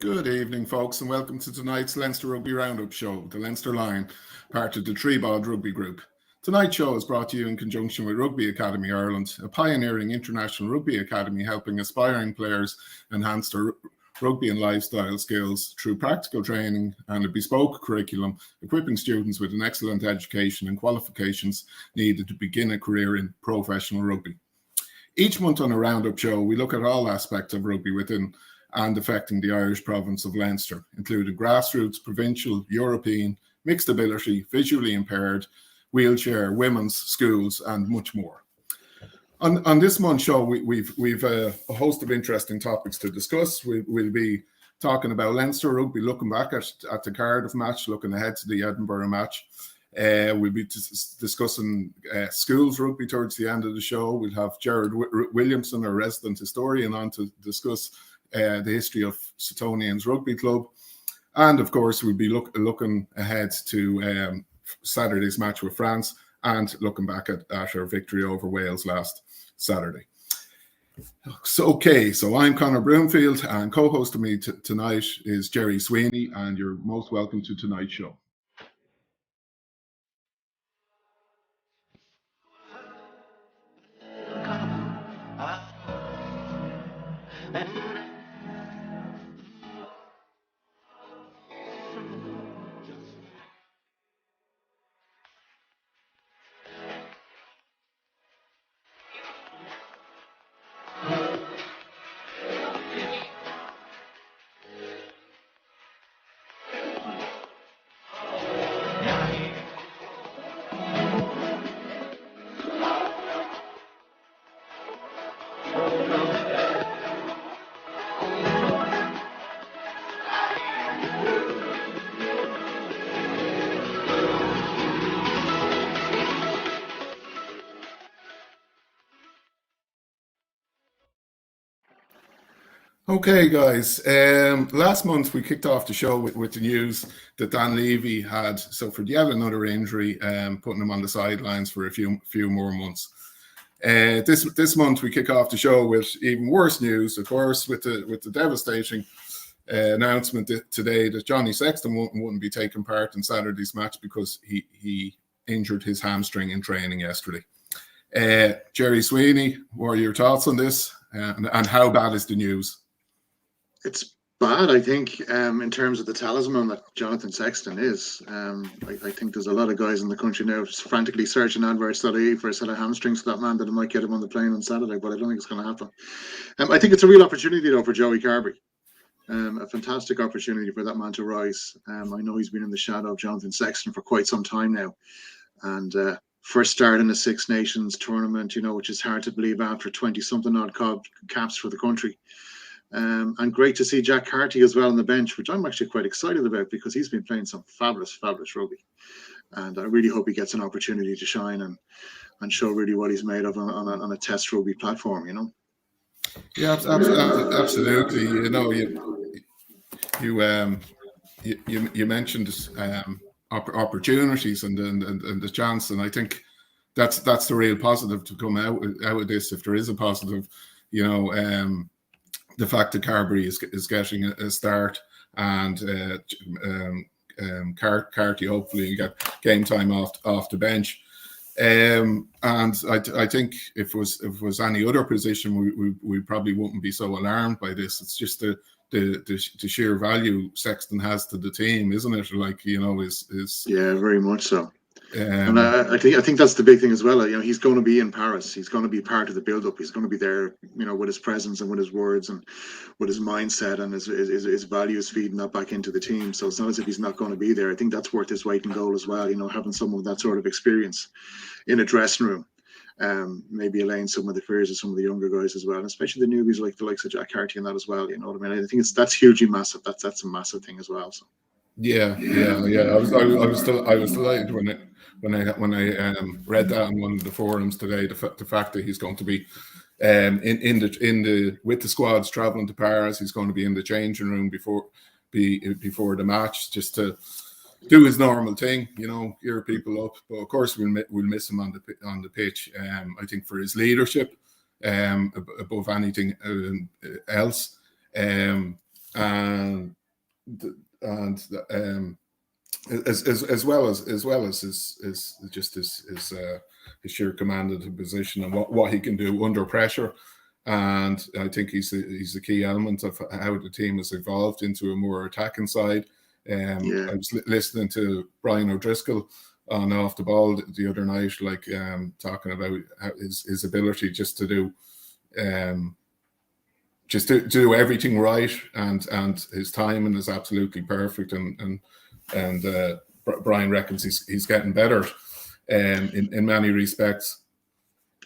Good evening, folks, and welcome to tonight's Leinster Rugby Roundup show, the Leinster Laighin, part of the THREEBOD Rugby Group. Tonight's show is brought to you in conjunction with Rugby Academy Ireland, a pioneering international rugby academy helping aspiring players enhance their rugby and lifestyle skills through practical training and a bespoke curriculum, equipping students with an excellent education and qualifications needed to begin a career in professional rugby. Each month on a Roundup show, we look at all aspects of rugby within and affecting the Irish province of Leinster, including grassroots, provincial, European, mixed ability, visually impaired, wheelchair, women's, schools, and much more. On this month's show, we've a host of interesting topics to discuss. We'll be talking about Leinster rugby, looking back at the Cardiff match, looking ahead to the Edinburgh match. We'll be discussing schools rugby towards the end of the show. We'll have Gerald WILLIAMSON, our resident historian, on to discuss the history of Suttonians Rugby Club. And of course, we'll be looking ahead to Saturday's match with France and looking back at our victory over Wales last Saturday. So I'm Conor BROOMFIELD, and co-hosting me tonight is Gerry SWEENEY, and you're most welcome to tonight's show. Okay, guys. Last month we kicked off the show with the news that Dan Levy had suffered yet another injury, putting him on the sidelines for a few more months. This month we kick off the show with even worse news, of course, with the devastating announcement today that Johnny Sexton wouldn't be taking part in Saturday's match because he injured his hamstring in training yesterday. Gerry SWEENEY, what are your thoughts on this, and how bad is the news? It's bad, I think, in terms of the talisman that Jonathan Sexton is. I think there's a lot of guys in the country now just frantically searching adverts.ie for a set of hamstrings for that man that might get him on the plane on Saturday, but I don't think it's going to happen. I think it's a real opportunity, though, for Joey Carbery. A fantastic opportunity for that man to rise. I know he's been in the shadow of Jonathan Sexton for quite some time now. And first start in the Six Nations tournament, which is hard to believe after 20-something odd caps for the country. And great to see Jack Carty as well on the bench, which I'm actually quite excited about because he's been playing some fabulous rugby. And I really hope he gets an opportunity to shine and show really what he's made of on a test rugby platform, Yeah, absolutely. You mentioned opportunities and the chance, and I think that's the real positive to come out of this, if there is a positive. The fact that Carbery is getting a start, and Carty hopefully get game time off the bench. And I think if it was any other position, we probably wouldn't be so alarmed by this. It's just the sheer value Sexton has to the team, isn't it? Is yeah, very much so. And I think that's the big thing as well. He's going to be in Paris. He's going to be part of the build-up. He's going to be there, with his presence and with his words and with his mindset and his values, feeding that back into the team. So it's not as if he's not going to be there. I think that's worth his weight in gold as well. Having someone with that sort of experience in a dressing room, maybe allaying some of the fears of some of the younger guys as well, and especially the newbies like the likes of Jack Carty and that as well. You know what I mean? I think that's hugely massive. That's a massive thing as well. So. Yeah. I was delighted when I read that on one of the forums today. The fact that he's going to be with the squads traveling to Paris, he's going to be in the changing room before the match, just to do his normal thing, gear people up. But of course, we'll miss him on the pitch. I think for his leadership, above anything else. And as well as his sheer command of the position and what he can do under pressure. And I think he's a key element of how the team has evolved into a more attacking side. I was listening to Brian O'Driscoll on Off the Ball the other night, like talking about his ability just to do everything right, and his timing is absolutely perfect, and Brian reckons he's getting better in many respects.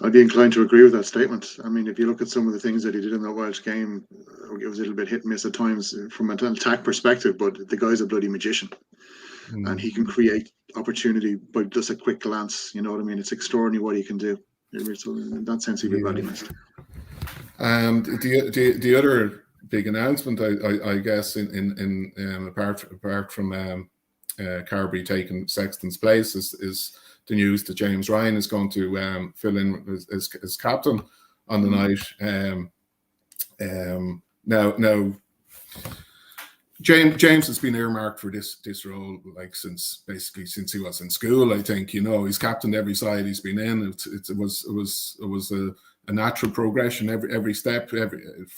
I'd be inclined to agree with that statement. I mean, if you look at some of the things that he did in that Welsh game, it was a little bit hit and miss at times from an attack perspective, but the guy's a bloody magician. And he can create opportunity by just a quick glance. You know what I mean? It's extraordinary what he can do. So in that sense, he'd be badly missed. The other big announcement, I guess, in apart from Carberry taking Sexton's place, is the news that James Ryan is going to fill in as captain on the night. Now, James has been earmarked for this role since he was in school. I think he's captained every side he's been in. It was a natural progression every step,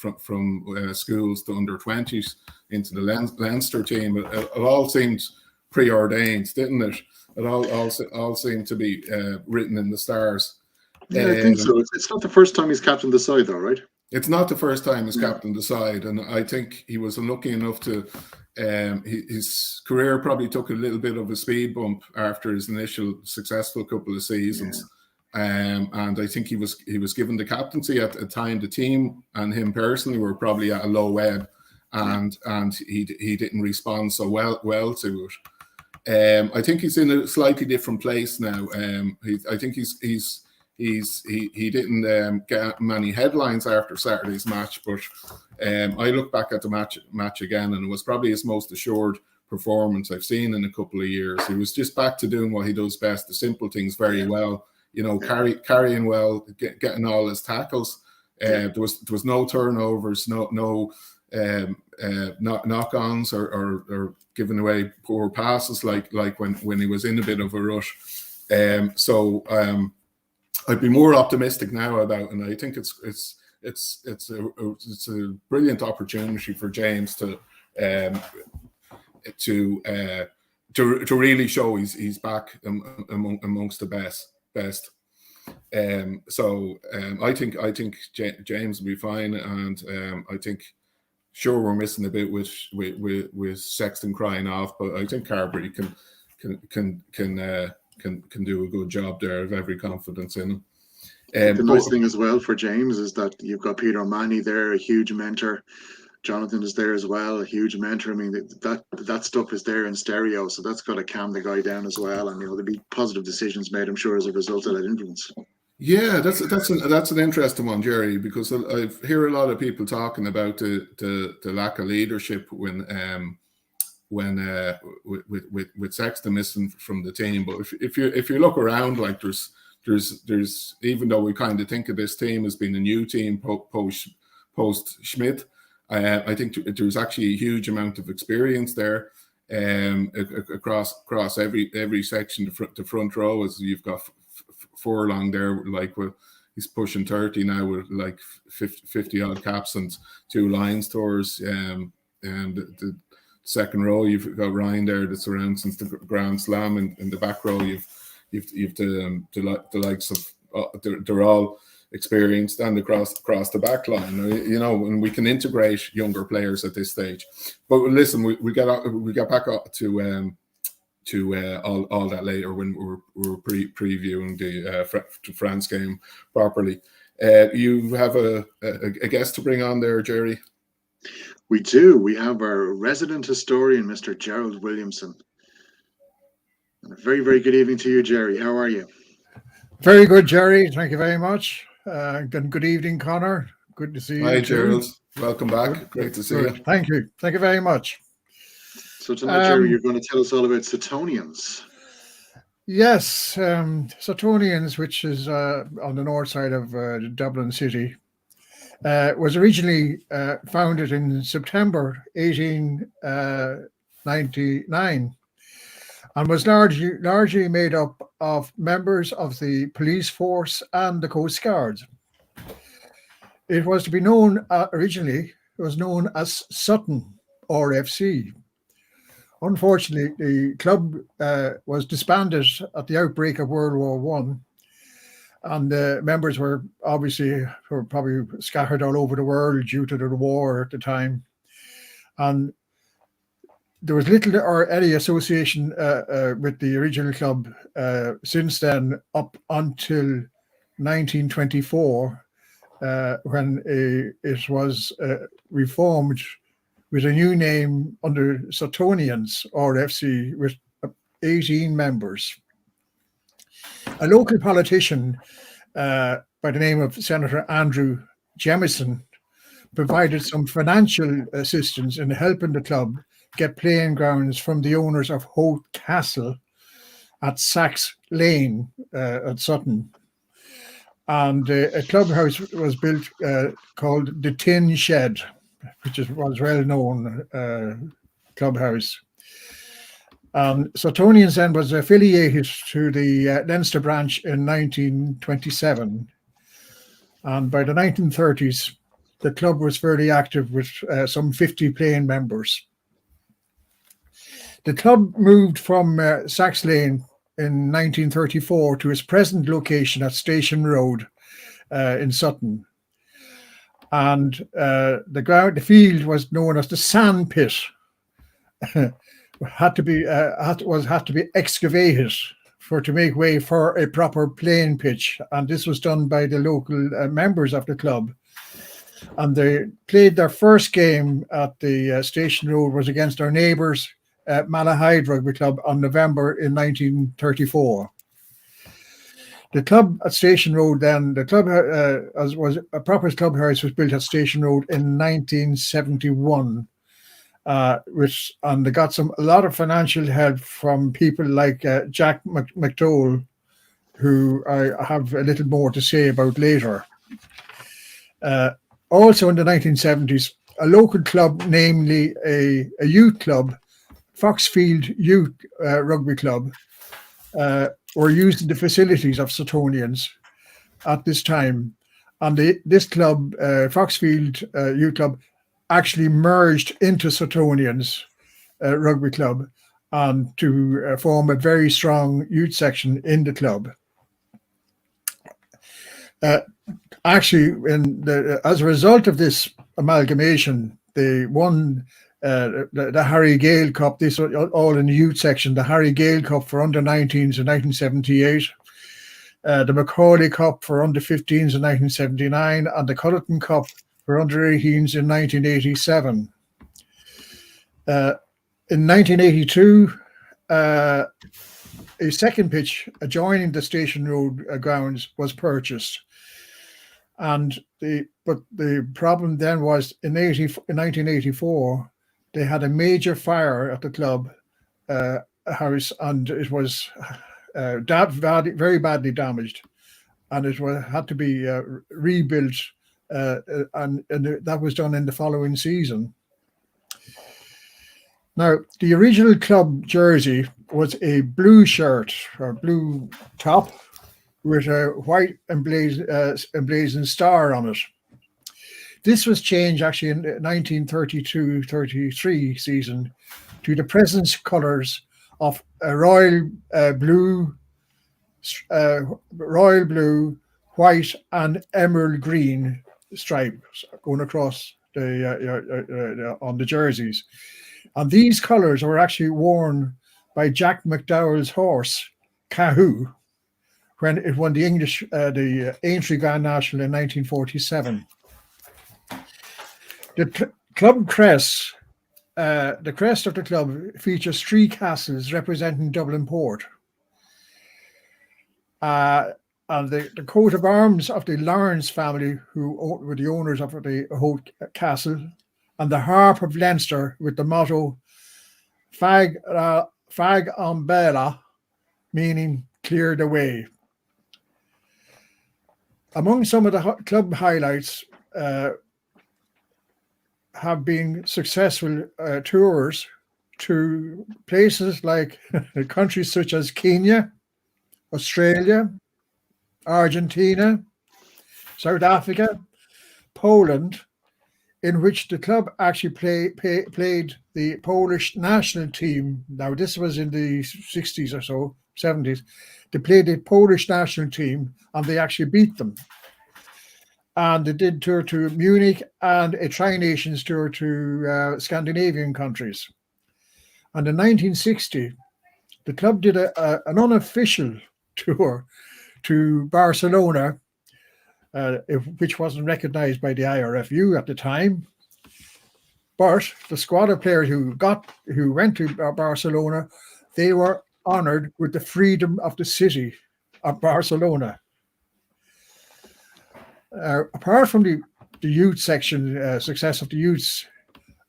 from schools to under 20s into the Leinster team. It all seemed preordained, didn't it? It all seemed to be written in the stars. Yeah, I think so. It's not the first time he's captained the side, though, right? It's not the first time he's captained the side, and I think he was unlucky enough to. His career probably took a little bit of a speed bump after his initial successful couple of seasons, and I think he was given the captaincy at a time the team and him personally were probably at a low ebb, and he didn't respond so well to it. I think he's in a slightly different place now. I think he didn't get many headlines after Saturday's match, but I look back at the match again, and it was probably his most assured performance I've seen in a couple of years. He was just back to doing what he does best, the simple things very well. Carrying well, getting all his tackles. There was no turnovers, no knock-ons or giving away poor passes like when he was in a bit of a rush. I'd be more optimistic now about, and I think it's a brilliant opportunity for James to really show he's back amongst the best. I think James will be fine, and I think sure we're missing a bit with Sexton crying off, but I think Carberry can do a good job there. I have every confidence in him. The nice thing as well for James is that you've got Peter O'Mahony there, a huge mentor. Jonathan is there as well, a huge mentor. I mean, that stuff is there in stereo, so that's got to calm the guy down as well. And there'll be positive decisions made, I'm sure, as a result of that influence. Yeah, that's an interesting one, Gerry, because I hear a lot of people talking about the lack of leadership when with Sexton missing from the team. But if you look around, like there's even though we kind of think of this team as being a new team post Schmidt, I think there's actually a huge amount of experience there across every section. The front row, as you've got Furlong there, he's pushing 30 now with 50 odd caps and 2 Lions tours. And the second row, you've got Ryan there that's around since the Grand Slam, and in the back row you've the likes of they're all experienced and across the back line, and we can integrate younger players at this stage. But listen, we get back up to all that later when we're previewing the France game properly. You have a guest to bring on there, Gerry? We do. We have our resident historian, Mr. Gerald WILLIAMSON. And a very, very good evening to you, Gerry. How are you? Very good, Gerry. Thank you very much. Good evening, Conor. Good to see you. Hi, Gerald. Welcome back. Great to see you. Thank you. Thank you very much. So tonight, Gerry, you're going to tell us all about Suttonians. Yes, Suttonians, which is on the north side of Dublin city. was originally founded in September 1899 and was largely made up of members of the police force and the Coast Guard. It was to be known originally, it was known as Sutton RFC. Unfortunately, the club was disbanded at the outbreak of World War I, and the members were probably scattered all over the world due to the war at the time. And there was little or any association with the original club since then, up until 1924, when it was reformed with a new name under Suttonians RFC with 18 members. A local politician by the name of Senator Andrew Jemison provided some financial assistance in helping the club get playing grounds from the owners of Holt Castle at Sacks Lane at Sutton. And a clubhouse was built called the Tin Shed, which was well-known clubhouse. Suttonians then was affiliated to the Leinster branch in 1927. And by the 1930s, the club was fairly active with some 50 playing members. The club moved from Sacks Lane in 1934 to its present location at Station Road in Sutton. And the field was known as the Sand Pit. had to be excavated to make way for a proper playing pitch, and this was done by the local members of the club. And they played their first game at the Station Road was against our neighbours Malahide Rugby Club on November in 1934. The club at Station Road then, the club was a proper clubhouse was built at Station Road in 1971. And they got a lot of financial help from people like Jack McDowell, who I have a little more to say about later. Also in the 1970s, a local club, namely a youth club, Foxfield Youth Rugby Club, were used in the facilities of Suttonians at this time. And this club, Foxfield Youth Club, actually merged into Suttonians Rugby Club and to form a very strong youth section in the club. Actually, as a result of this amalgamation, they won the Harry Gale Cup. This was all in the youth section. The Harry Gale Cup for under-19s in 1978, the Macaulay Cup for under-15s in 1979, and the Culleton Cup for under-18s in 1987. In 1982, a second pitch adjoining the Station Road grounds was purchased. But the problem then was in 1984, they had a major fire at the club house, and it was very badly damaged, and it had to be rebuilt, and that was done in the following season. Now, the original club jersey was a blue shirt or blue top with a white emblazoned star on it. This was changed actually in 1932-33 season to the present colours of a royal blue, white and emerald green stripes going across on the jerseys. And these colours were actually worn by Jack McDowell's horse, Kahoo, when it won the Aintree Grand National in 1947. The club crest, the crest of the club features three castles representing Dublin Port. And the coat of arms of the Lawrence family, who were the owners of the Holt Castle, and the harp of Leinster with the motto Fag Umbella, meaning clear the way. Among some of the club highlights, have been successful tours to places like countries such as Kenya, Australia, Argentina, South Africa, Poland, in which the club actually played the Polish national team. Now, this was in the 60s or so, 70s. They played the Polish national team and they actually beat them. And they did tour to Munich and a Tri-Nations tour to Scandinavian countries. And in 1960, the club did an unofficial tour to Barcelona, which wasn't recognized by the IRFU at the time. But the squad of players who went to Barcelona, they were honored with the freedom of the city of Barcelona. Apart from the youth section, success of the youths,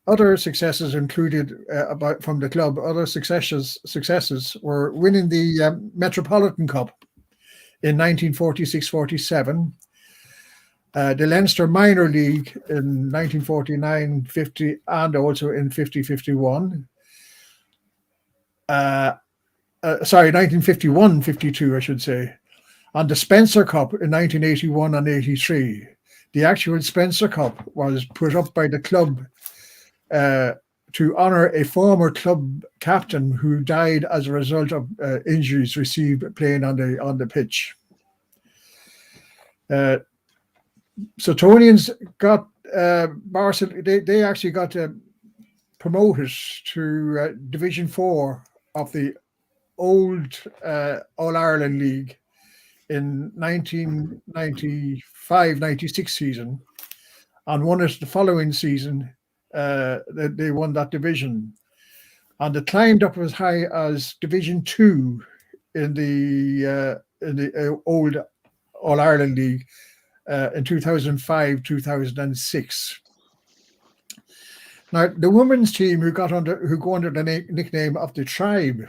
other successes included from the club. Other successes were winning the Metropolitan Cup in 1946-47, the Leinster Minor League in 1949-50, and also in 50-51. 1951-52, I should say. And the Spencer Cup in 1981 and 83. The actual Spencer Cup was put up by the club to honour a former club captain who died as a result of injuries received playing on the pitch. Suttonians got Barcelona. They actually got promoted to Division 4 of the old All Ireland League in 1995-96 season, and won it the following season. They won that division, and it climbed up as high as Division 2 in the old All Ireland League in 2005-2006. Now, the women's team who go under the nickname of the Tribe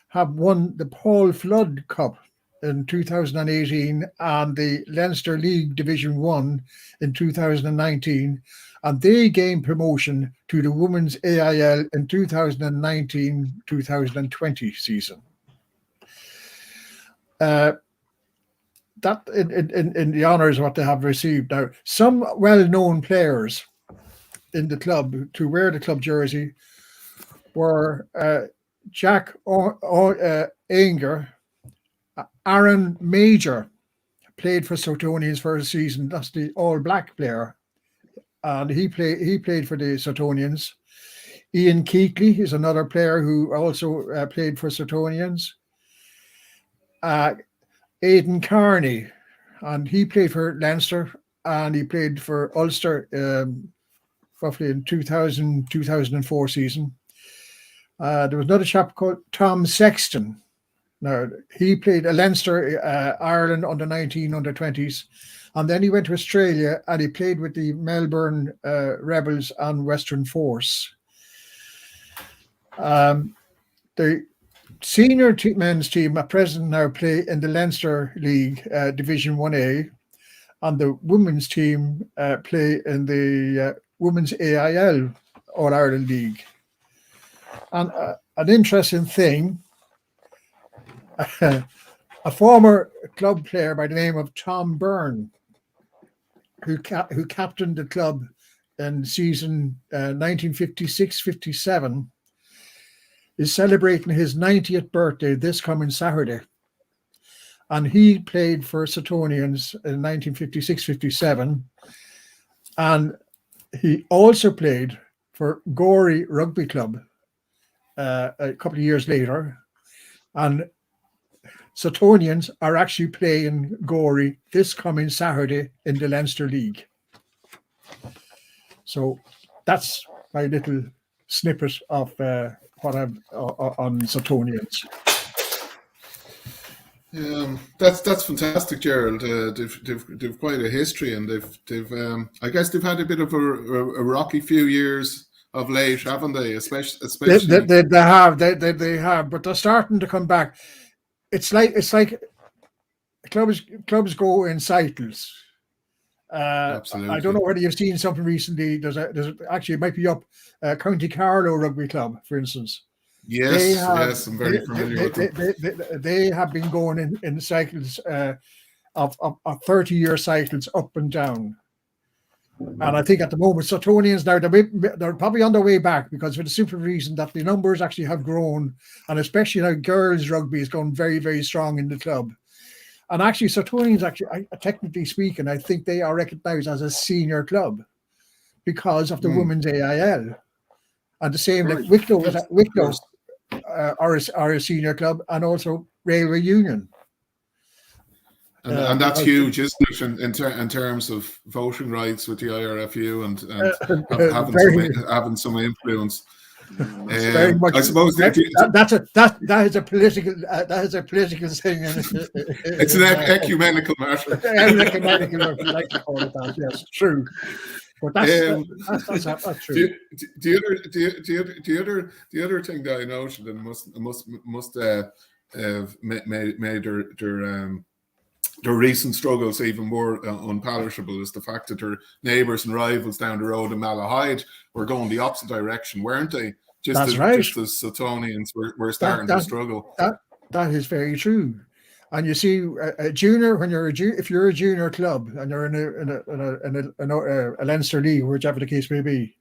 have won the Paul Flood Cup in 2018 and the Leinster League Division 1 in 2019, and they gained promotion to the Women's AIL in 2019-2020 season. That in the honours what they have received. Now, some well-known players in the club to wear the club jersey were Jack Anger. Aaron Major played for Suttonians for a season. That's the all-black player, and he played for the Suttonians. Ian Keatley is another player who also played for Suttonians. Aidan Carney, and he played for Leinster, and he played for Ulster roughly in 2000-2004 season. There was another chap called Tom Sexton. Now, he played a Leinster Ireland under-19, under-20s, and then he went to Australia and he played with the Melbourne Rebels and Western Force. The senior men's team at present now play in the Leinster League Division 1A, and the women's team play in the Women's AIL All-Ireland League. And an interesting thing, a former club player by the name of Tom Byrne, who captained the club in season 1956-57, is celebrating his 90th birthday this coming Saturday. And he played for Suttonians in 1956-57. And he also played for Gerry Rugby Club a couple of years later. And Suttonians are actually playing Gerry this coming Saturday in the Leinster League. So that's my little snippet of what I'm on Suttonians. That's fantastic, Gerald. They've quite a history, and they've I guess they've had a bit of a rocky few years of late, haven't they? Especially they have, but they're starting to come back. It's like clubs go in cycles. Absolutely. I don't know whether you've seen something recently. There's actually, it might be up, County Carlow Rugby Club, for instance. Yes, I'm very familiar with them. They have been going in cycles of 30-year cycles up and down. And I think at the moment, Suttonians now, they're probably on their way back, because for the simple reason that the numbers actually have grown, and especially now girls rugby is going very, very strong in the club. And actually, Suttonians, actually, technically speaking, I think they are recognised as a senior club because of the women's AIL. And the same, like Wicklow are a senior club, and also Railway Union. And that's huge, isn't it, in terms of voting rights with the IRFU and having some influence. Very much, I suppose that is a political thing. It's an ecumenical matter. Ecumenical, if you like to call it that. Yes, true. But that's true. The other thing that I noted and must have made their recent struggles even more unpalatable is the fact that their neighbours and rivals down the road in Malahide were going the opposite direction, weren't they? Just as Suttonians were starting to struggle. That is very true. And you see, a junior, if you're a junior club and you're in a Leinster League, whichever the case may be,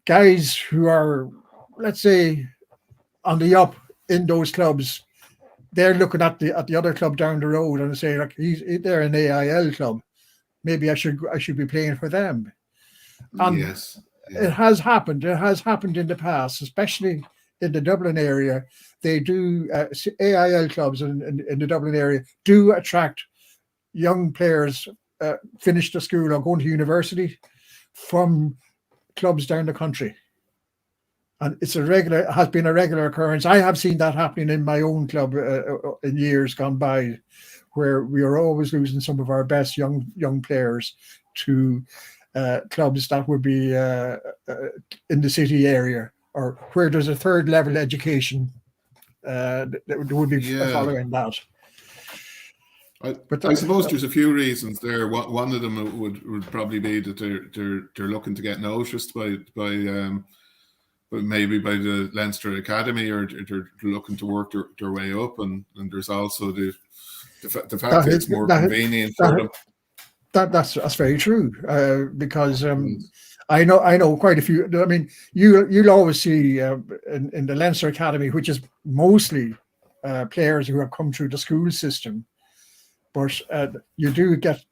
guys who are, let's say, on the up in those clubs, they're looking at the other club down the road and say, like, they're an AIL club. Maybe I should be playing for them. And yes. It has happened. It has happened in the past, especially in the Dublin area. They do AIL clubs in the Dublin area do attract young players, finish the school or going to university from clubs down the country. And it has been a regular occurrence. I have seen that happening in my own club in years gone by, where we are always losing some of our best young players to clubs that would be in the city area, or where there's a third level education that would be following that. I suppose there's a few reasons there. One of them would probably be that they're looking to get noticed by maybe by the Leinster Academy, or they're looking to work their way up, and there's also the fact that it's more convenient for them. That's very true, because I know quite a few. I mean, you'll always see in the Leinster Academy, which is mostly players who have come through the school system, but you do get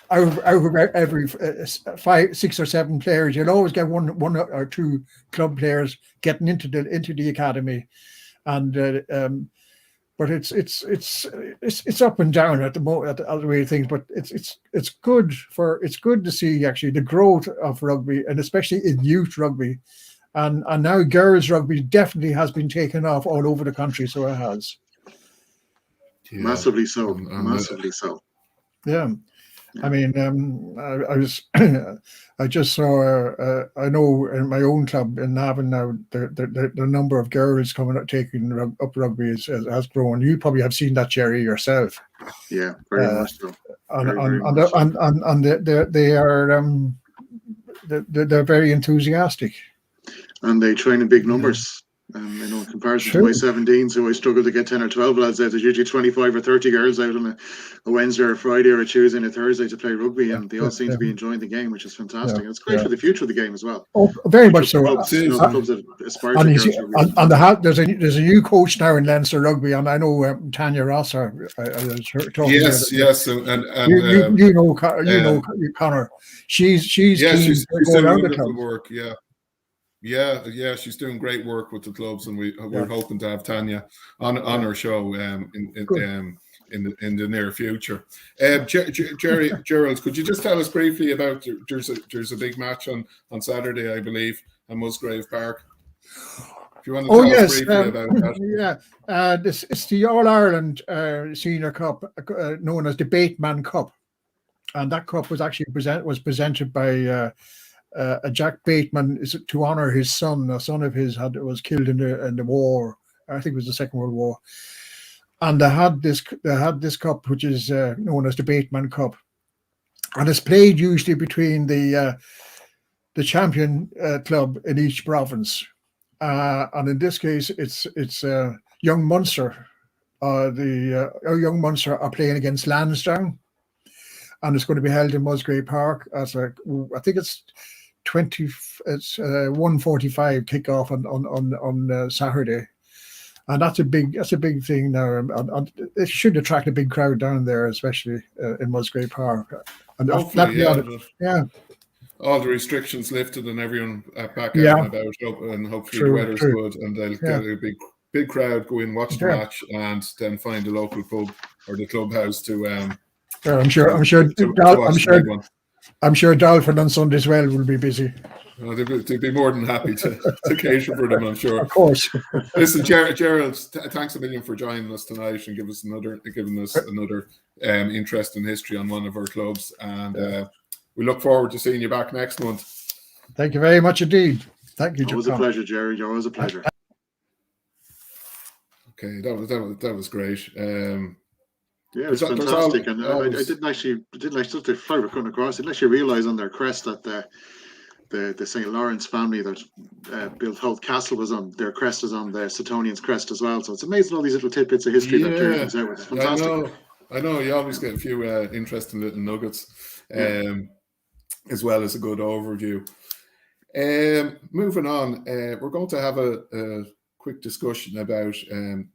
out of every 5, 6 or 7 players, you'll always get one or two club players getting into the academy, and but it's up and down at the moment, at the way of things. But it's good to see actually the growth of rugby, and especially in youth rugby, and now girls rugby definitely has been taken off all over the country. So it has, massively so, massively so. Yeah. I mean, I just saw. I know in my own club in Navan now, the number of girls taking up rugby has grown. You probably have seen that, Gerry, yourself. Yeah, very much so. And they're very enthusiastic. And they train in big numbers. In comparison to my 17s, who I struggle to get 10 or 12 lads out. There's usually 25 or 30 girls out on a Wednesday or a Friday or a Tuesday and a Thursday to play rugby, and they all seem to be enjoying the game, which is fantastic. And it's great for the future of the game as well. Oh, very much so. Clubs that aspire to girls rugby. There's a new coach now in Leinster Rugby, and I know Tanya Ross. Yes, and you know Conor. She's keen to go around the club. Work, Yeah, she's doing great work with the clubs, and we're hoping to have Tanya on our show in the near future. Gerald, could you just tell us briefly about there's a big match on Saturday, I believe, at Musgrave Park. If you want to tell us briefly about that. It's the All Ireland Senior Cup, known as the Bateman Cup, and that cup was actually presented by. Jack Bateman is to honour his son. A son of his was killed in the war. I think it was the Second World War, and they had this cup, which is known as the Bateman Cup. and it's played usually between the champion club in each province, and in this case, it's Young Munster. Young Munster are playing against Lansdowne, and it's going to be held in Musgrave Park I think it's 1:45 kickoff on Saturday, and that's a big thing now. And it should attract a big crowd down there, especially in Musgrave Park. And all the restrictions lifted and everyone back out and about, and hopefully the weather's good, and they'll get a big crowd, go in, watch the match, and then find a local pub or the clubhouse to. I'm sure Dolphin on Sunday as well will be busy. They'd be more than happy to cater for them, I'm sure. Of course. Listen, Gerald, thanks a million for joining us tonight and giving us another interesting history on one of our clubs. And we look forward to seeing you back next month. Thank you very much indeed. Thank you. It was a pleasure, Gerry. Always a pleasure. Okay, that was great. Yeah, it's fantastic, and I didn't actually fly recruiting across. I didn't actually realise on their crest that the St Lawrence family that built Holt Castle was on their crest, is on the Suttonians crest as well. So it's amazing all these little tidbits of history that Gerry comes out with. It's fantastic. I know. You always get a few interesting little nuggets, as well as a good overview. Moving on, we're going to have a quick discussion about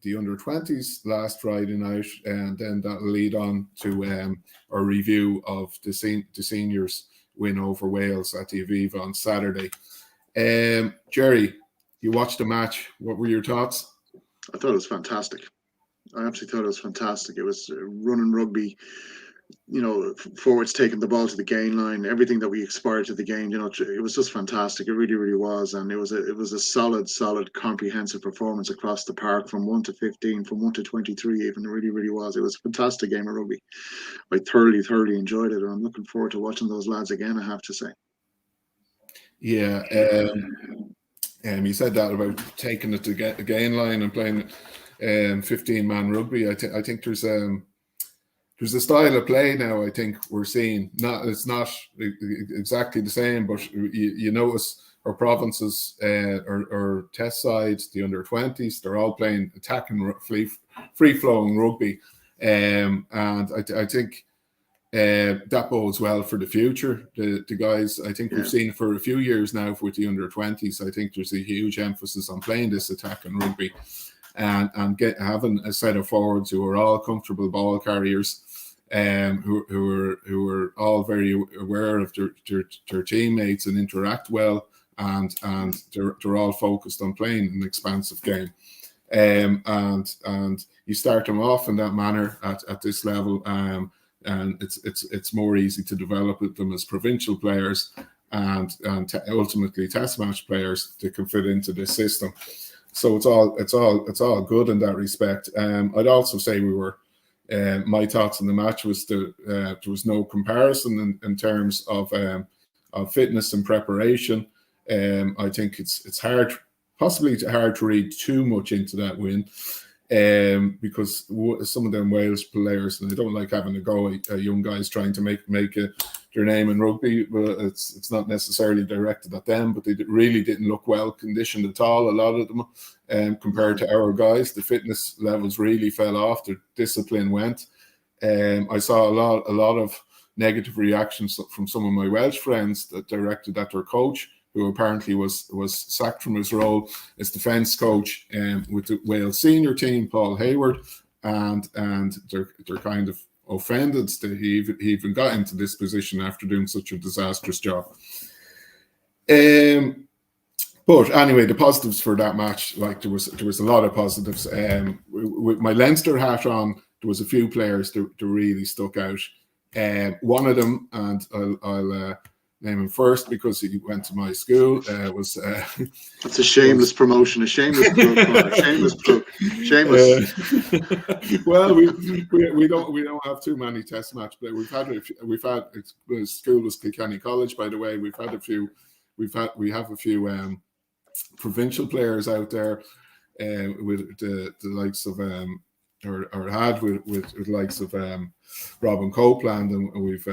the under-20s last Friday night, and then that'll lead on to our review of the seniors' win over Wales at the Aviva on Saturday. Gerry, you watched the match. What were your thoughts? I thought it was fantastic. I absolutely thought it was fantastic. It was running rugby, forwards taking the ball to the gain line, everything that we aspired to the game. It was just fantastic. It really, really was, and it was a solid, comprehensive performance across the park, from 1 to 15, from 1 to 23. Even it really, really was. It was a fantastic game of rugby. I thoroughly enjoyed it, and I'm looking forward to watching those lads again, I have to say. Yeah, you said that about taking it to get the gain line and playing 15-man rugby. I think there's a style of play now I think we're seeing. It's not exactly the same, but you notice our provinces or test sides, the under-20s, they're all playing attacking, free-flowing rugby. And I think that bodes well for the future. The guys, I think we've seen for a few years now with the under-20s, I think there's a huge emphasis on playing this attacking rugby and having a set of forwards who are all comfortable ball carriers, who are all very aware of their teammates and interact well, and they're all focused on playing an expansive game, and you start them off in that manner at this level, and it's more easy to develop them as provincial players and ultimately test match players that can fit into this system. So it's all good in that respect. I'd also say we were. My thoughts on the match was there was no comparison in terms of fitness and preparation. I think it's possibly hard to read too much into that win, because some of them Wales players, and I don't like having a go at young guys trying to make their name in rugby, but it's not necessarily directed at them, but they really didn't look well conditioned at all, a lot of them, compared to our guys. The fitness levels really fell off, their discipline went. I saw a lot of negative reactions from some of my Welsh friends that directed at their coach, who apparently was sacked from his role as defence coach with the Wales senior team, Paul Hayward, and they're kind of offended that he even got into this position after doing such a disastrous job. But anyway, the positives for that match, like there was a lot of positives. With my Leinster hat on, there was a few players that really stuck out. One of them, and I'll name him first because he went to my school, was that's a shameless promotion, a shameless plug, a shameless plug, shameless. Well, we don't have too many test match players. We've had the school was Kilkenny College, by the way. We have a few provincial players out there with the likes of with the likes of Robin Copeland, and we've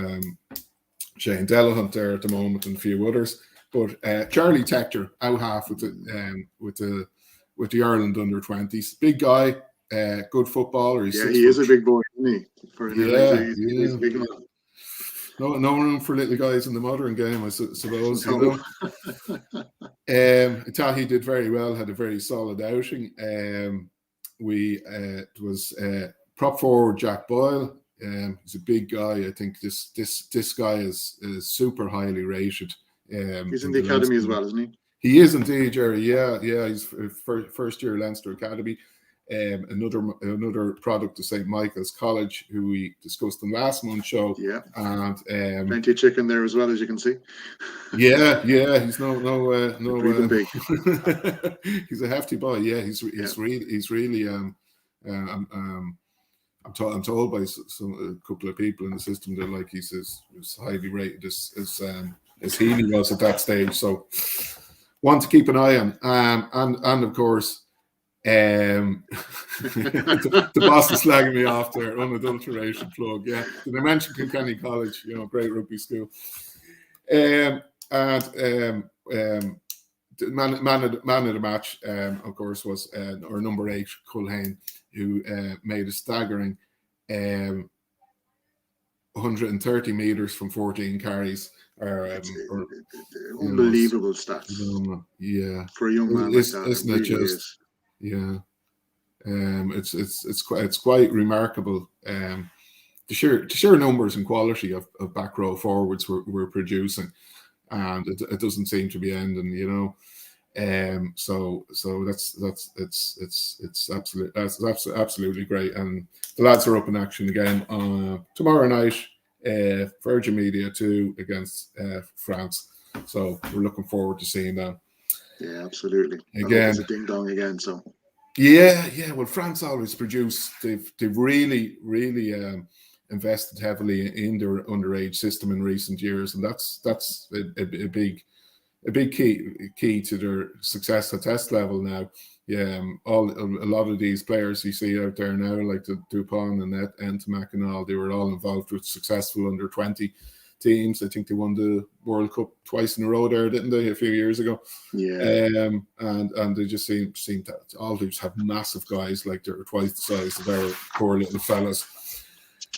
Shane Delahunt there at the moment, and a few others. But Charlie Tector out half with the Ireland under-20s. Big guy, good footballer. He is a big boy, isn't he? He's a big man. No room for little guys in the modern game, I suppose. No. Tahi did very well, had a very solid outing. It was prop forward Jack Boyle. He's a big guy. I think this guy is super highly rated. He's in the academy as well, isn't he? He is indeed, Gerry. Yeah. He's first year Leinster Academy. Another product of St Michaels College, who we discussed in last month's show. Yeah, and plenty of chicken there as well, as you can see. Yeah, he's no big. He's a hefty boy. Yeah, he's really. I'm told by a couple of people in the system that like he's as highly rated as Healy was at that stage. So one to keep an eye on. And of course. The boss is slagging me off there, unadulterated plug. Yeah, did I mention Kilkenny College? Great rugby school. Man of the match, of course, was our number 8 Culhane, who made a staggering 130 meters from 14 carries. Unbelievable stats. Yeah, for a young man like that, isn't it just? Yeah, it's quite remarkable. The sheer numbers and quality of back row forwards we're producing, and it doesn't seem to be ending. So it's absolutely great, and the lads are up in action again tomorrow night. Virgin Media 2 against France. So we're looking forward to seeing that. Yeah, absolutely. Again, it's a ding dong again. So yeah. Well, France always produce. They've really invested heavily in their underage system in recent years, and that's a big key to their success at test level now. Yeah, a lot of these players you see out there now, like the Dupont and Entamac and all, they were all involved with successful under 20 teams. I think they won the World Cup twice in a row there, didn't they, a few years ago? Yeah. And they just seem to all just have massive guys, like they're twice the size of our poor little fellas.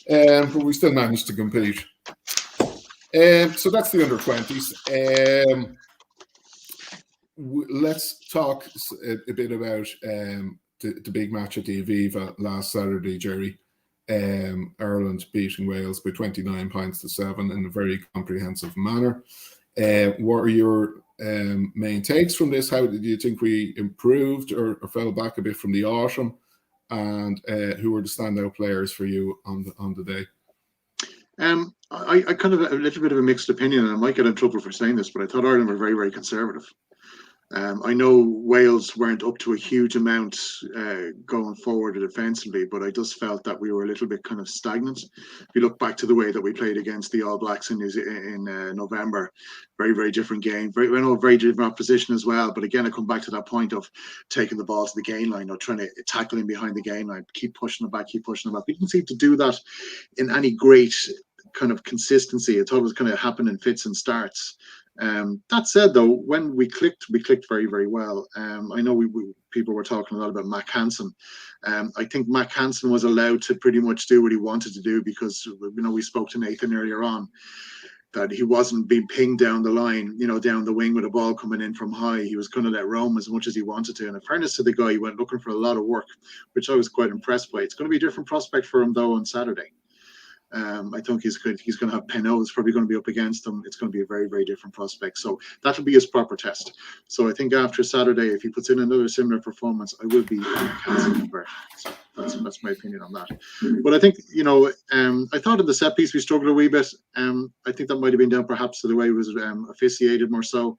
But we still managed to compete. So that's the under 20s. Let's talk a bit about the big match at the Aviva last Saturday, Gerry. Ireland beating Wales by 29 points to 7 in a very comprehensive manner. What are your main takes from this? How did you think we improved or fell back a bit from the autumn? And who were the standout players for you on the day? I kind of have a little bit of a mixed opinion, and I might get in trouble for saying this, but I thought Ireland were very, very conservative. I know Wales weren't up to a huge amount going forward defensively, but I just felt that we were a little bit kind of stagnant. If you look back to the way that we played against the All Blacks in November, very, very different game, very different opposition as well. But again, I come back to that point of taking the ball to the gain line, or trying to tackle him behind the gain line, keep pushing it back. We didn't seem to do that in any great kind of consistency. I thought it was kind of happen in fits and starts. That said, though, when we clicked very, very well. I know people were talking a lot about Mac Hansen. I think Mac Hansen was allowed to pretty much do what he wanted to do, because we spoke to Nathan earlier on that he wasn't being pinged down the line, down the wing with a ball coming in from high. He was going to let roam as much as he wanted to. And in fairness to the guy, he went looking for a lot of work, which I was quite impressed by. It's going to be a different prospect for him, though, on Saturday. I think he's good. He's going to have Penot's probably going to be up against him. It's going to be a very, very different prospect. So that'll be his proper test. So I think after Saturday, if he puts in another similar performance, I will be cancelling. So that's my opinion on that. But I think, I thought in the set piece we struggled a wee bit. I think that might have been down perhaps to the way it was officiated more so.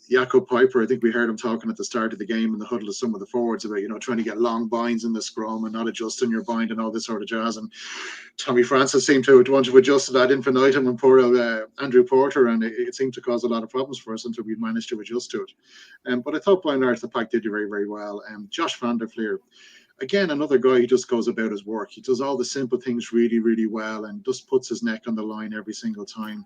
Jakob Piper, I think we heard him talking at the start of the game in the huddle to some of the forwards about trying to get long binds in the scrum and not adjusting your bind and all this sort of jazz, and Tommy Francis seemed to want to adjust to that infinitum and poor Andrew Porter, and it seemed to cause a lot of problems for us until we managed to adjust to it. But I thought by and large the pack did very, very well. Josh van der Fleer, again, another guy who just goes about his work. He does all the simple things really, really well and just puts his neck on the line every single time.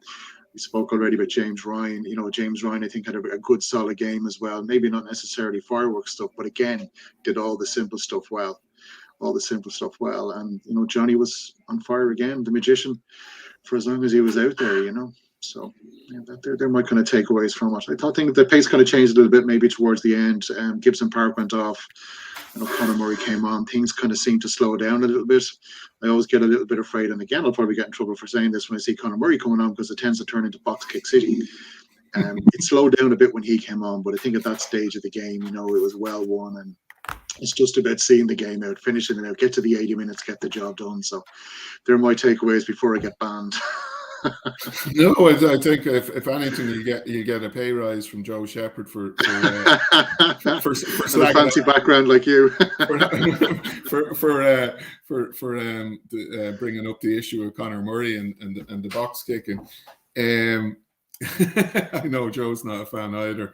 We spoke already about James Ryan. You know, James Ryan, I think, had a good, solid game as well. Maybe not necessarily fireworks stuff, but again, did all the simple stuff well. And, you know, Johnny was on fire again, the magician, for as long as he was out there, you know. So yeah, they're my kind of takeaways from it. I think the pace kind of changed a little bit maybe towards the end. Gibson Park went off. You know, Conor Murray came on. Things kind of seemed to slow down a little bit. I always get a little bit afraid, and again, I'll probably get in trouble for saying this when I see Conor Murray coming on, because it tends to turn into box kick city. It slowed down a bit when he came on, but I think at that stage of the game, you know, it was well won, and it's just about seeing the game out, finishing it out, get to the 80 minutes, get the job done. So they're my takeaways before I get banned. No, I think if anything, you get a pay rise from Joe Shepherd for a fancy background like you for bringing up the issue of Conor Murray and the box kicking. I know Joe's not a fan either.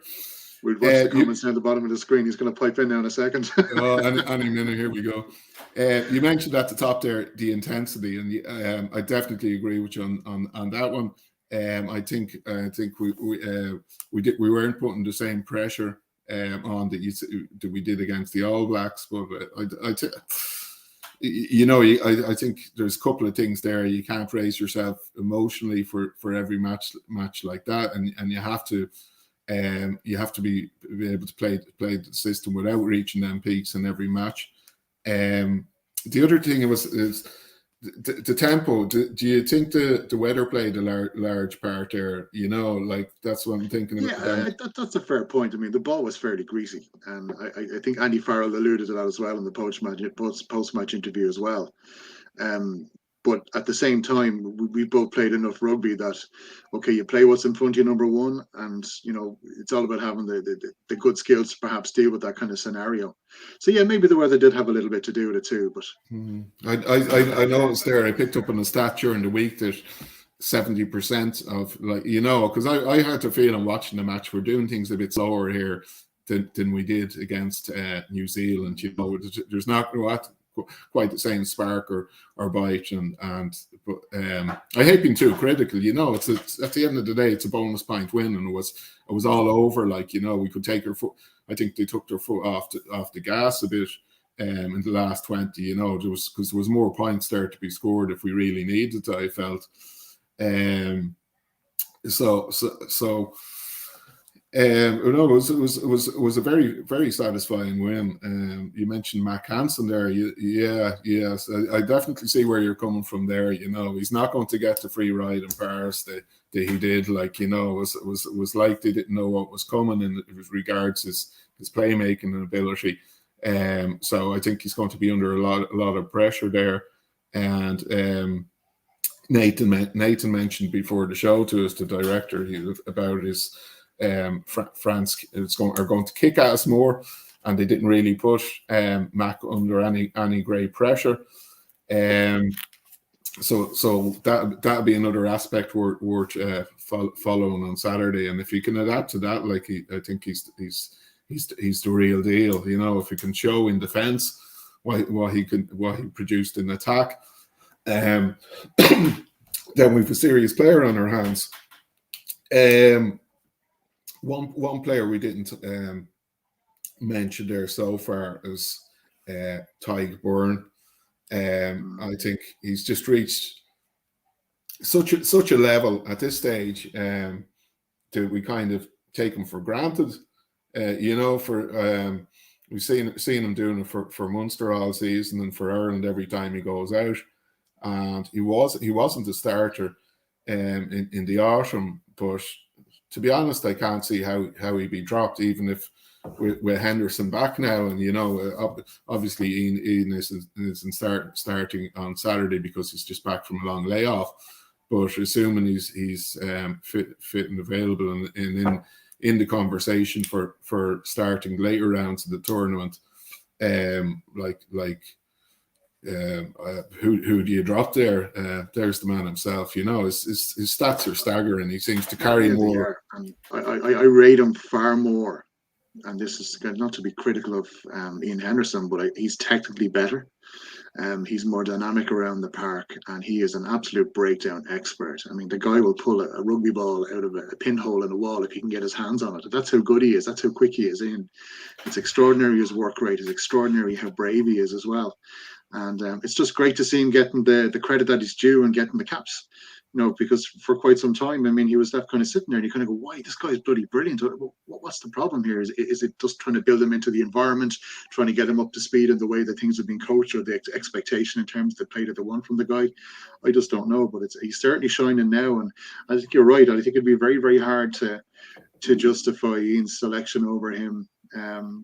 We'll watch the comments down the bottom of the screen. He's going to pipe in now in a second. Any minute, here we go. You mentioned at the top there the intensity, and I definitely agree with you on that one. I think we weren't putting the same pressure on that we did against the All Blacks, but I think there's a couple of things there. You can't raise yourself emotionally for every match like that, and you have to. You have to be able to play the system without reaching them peaks in every match. The other thing is the tempo. Do you think the weather played a large part there? You know, like that's what I'm thinking about. Yeah, that's a fair point. I mean, the ball was fairly greasy, and I think Andy Farrell alluded to that as well in the post-match interview as well. But at the same time, we both played enough rugby that, okay, you play what's in front of you, number one, and, you know, it's all about having the good skills to perhaps deal with that kind of scenario. So, yeah, maybe the weather did have a little bit to do with it too. But I noticed there, I picked up on a stat during the week that 70% of, like, you know, because I had the feeling watching the match, we're doing things a bit slower here than we did against New Zealand. You know, there's not quite the same spark or bite, but I hate being too critical. You know, it's at the end of the day, it's a bonus point win, and it was all over. Like, you know, we could take our foot. I think they took their foot off the gas a bit in the last 20. You know, because there was more points there to be scored if we really needed it, I felt. No, it was a very, very satisfying win. You mentioned Mac Hansen there. Yes, I definitely see where you're coming from there. You know, he's not going to get the free ride in Paris that he did. Like, you know, it was like they didn't know what was coming in regards his playmaking and ability. So I think he's going to be under a lot of pressure there. And Nathan mentioned before the show to us, the director, about his. France are going to kick at us more, and they didn't really put Mac under any great pressure. So that'll be another aspect worth following on Saturday. And if he can adapt to that, like I think he's the real deal. You know, if he can show in defence what he produced in attack, then we've a serious player on our hands. One player we didn't mention there so far is Byrne. I think he's just reached such a level at this stage that we kind of take him for granted. You know, we've seen him doing it for Munster all season and for Ireland every time he goes out. And he wasn't a starter in the autumn, but to be honest, I can't see how he'd be dropped, even if with Henderson back now. And, you know, obviously Ian isn't starting on Saturday because he's just back from a long layoff. But assuming he's fit and available and in the conversation for starting later rounds of the tournament, who do you drop there? There's the man himself. You know, his stats are staggering. He seems to carry more. I rate him far more and this is not to be critical of Ian Henderson, but he's technically better. He's more dynamic around the park, and he is an absolute breakdown expert. I mean, the guy will pull a rugby ball out of a pinhole in a wall if he can get his hands on it. That's how good he is. That's how quick he is in. It's extraordinary his work rate. It's extraordinary how brave he is as well. And it's just great to see him getting the credit that he's due and getting the caps. Because for quite some time, I mean, he was left kind of sitting there, and you kind of go, "Why, this guy is bloody brilliant. What's the problem here? Is it just trying to build him into the environment, trying to get him up to speed in the way that things have been coached, or the expectation in terms of the play that they want from the guy?" I just don't know, but he's certainly shining now, and I think you're right. I think it'd be very, very hard to justify Ian's selection over him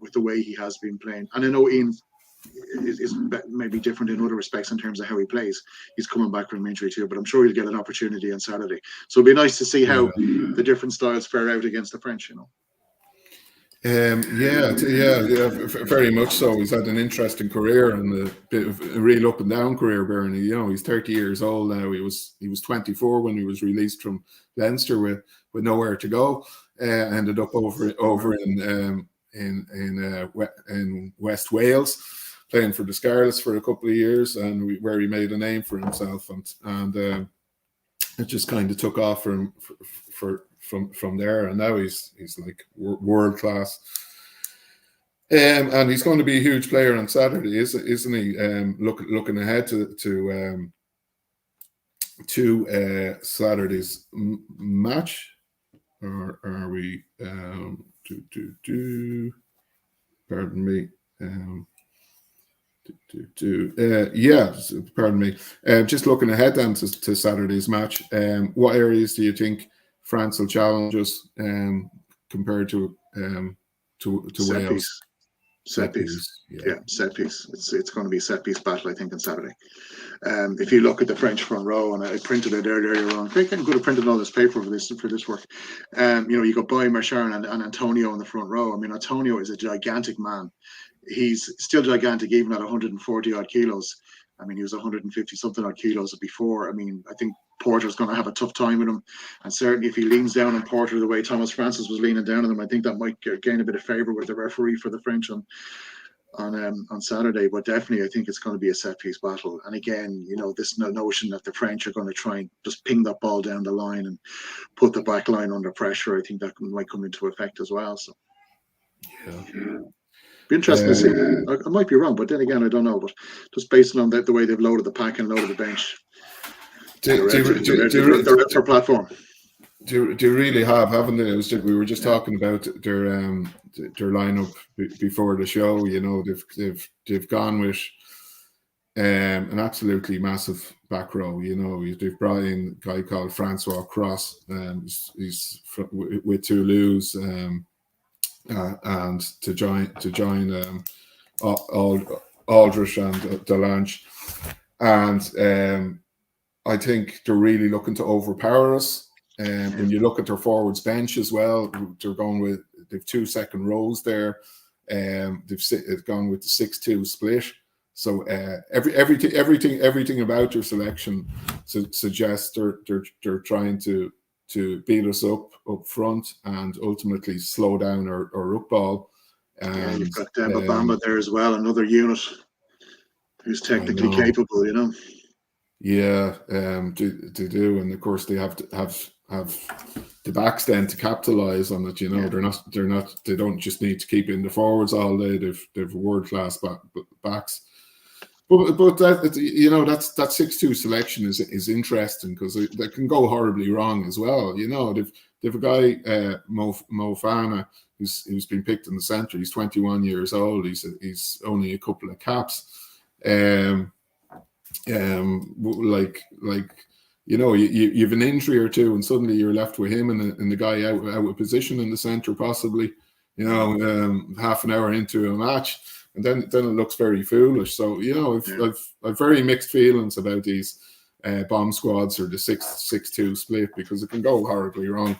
with the way he has been playing. And I know Ian is maybe different in other respects in terms of how he plays. He's coming back from injury too, but I'm sure he'll get an opportunity on Saturday. So it'll be nice to see how the different styles fare out against the French. Yeah, very much so. He's had an interesting career and a bit of a real up and down career, Byrne. He's 30 years old now. He was 24 when he was released from Leinster with nowhere to go. Ended up over in West Wales, playing for the Scarlets for a couple of years, and where he made a name for himself, and it just kind of took off from there, and now he's like world class, and he's going to be a huge player on Saturday, isn't he? Looking ahead to Saturday's match, or are we? Pardon me. Pardon me. Just looking ahead then to Saturday's match. What areas do you think France will challenge us compared to Wales? Set piece. Yeah, set piece. It's going to be a set piece battle, I think, on Saturday. If you look at the French front row, and I printed it earlier on, I could have printed all this paper for this work. You got Byrne, Marchand, and Antonio in the front row. I mean, Antonio is a gigantic man. He's still gigantic even at 140 odd kilos. I mean, he was 150 something odd kilos before. I mean, I think Porter's going to have a tough time with him, and certainly if he leans down on Porter the way Thomas Francis was leaning down on him, I think that might gain a bit of favour with the referee for the French on Saturday. But definitely, I think it's going to be a set piece battle. And again, this notion that the French are going to try and just ping that ball down the line and put the back line under pressure, I think that might come into effect as well. So yeah. Be interesting to see. I might be wrong, but then again, I don't know. But just based on the way they've loaded the pack and loaded the bench, they're for platform. Do really haven't they? We were just talking about their lineup before the show. They've gone with an absolutely massive back row. They've brought in a guy called Francois Cross. He's with Toulouse. And to join Aldrich and Delange, and I think they're really looking to overpower us. When you look at their forwards bench as well, they've 2 second rows there. They've gone with the 6-2 split. So everything about their selection suggests they're trying to beat us up front and ultimately slow down our ruck ball. And you've got Demba Bamba there as well, another unit who's technically capable, Yeah, they do, and of course they have to have the backs then to capitalise on it. They don't just need to keep in the forwards all day. They've world class backs. But that that 6-2 selection is interesting because that can go horribly wrong as well. They've a guy Mo Fana who's been picked in the centre. He's 21 years old. He's only a couple of caps. You have an injury or two, and suddenly you're left with him and the guy out of position in the centre, possibly. Half an hour into a match. And then it looks very foolish. So I've very mixed feelings about these bomb squads or the 6-2 split because it can go horribly wrong.